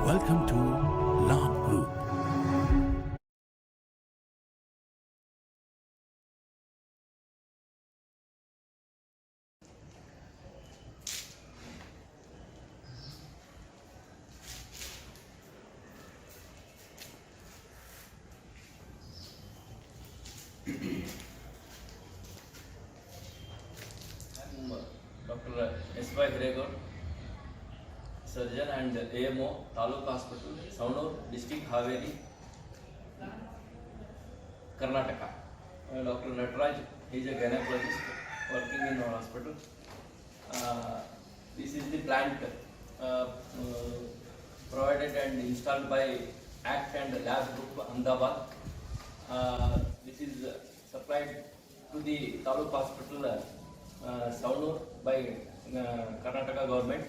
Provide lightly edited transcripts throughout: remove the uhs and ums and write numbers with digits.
Welcome to Labh Group. Dr. S.Y. Hiregoudar, surgeon and AMO, Taluka Hospital, Sounur, District Haveri, Karnataka. Dr. Litres is a gynecologist working in our hospital. This is the plant provided and installed by ACT and Labh Group, Ahmedabad. This is supplied to the Taluka Hospital, Sounur by Karnataka Government.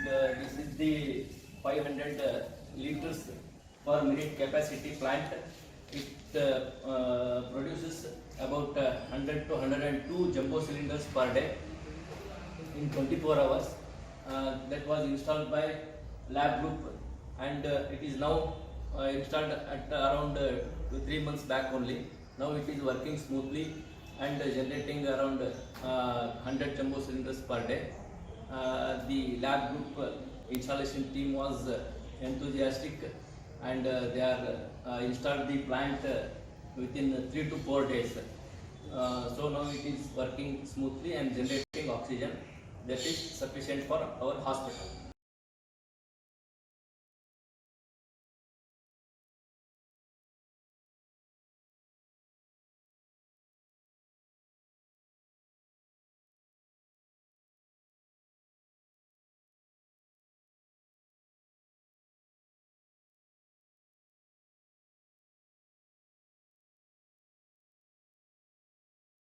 This is the 500 liters per minute capacity plant. It produces about 100 to 102 jumbo cylinders per day in 24 hours. That was installed by Labh Group, and it is now installed at around 2-3 months back only. Now it is working smoothly and generating around 100 jumbo cylinders per day. The Labh Group installation team was enthusiastic, and they are installed the plant within 3 to 4 days. So now it is working smoothly and generating oxygen that is sufficient for our hospital.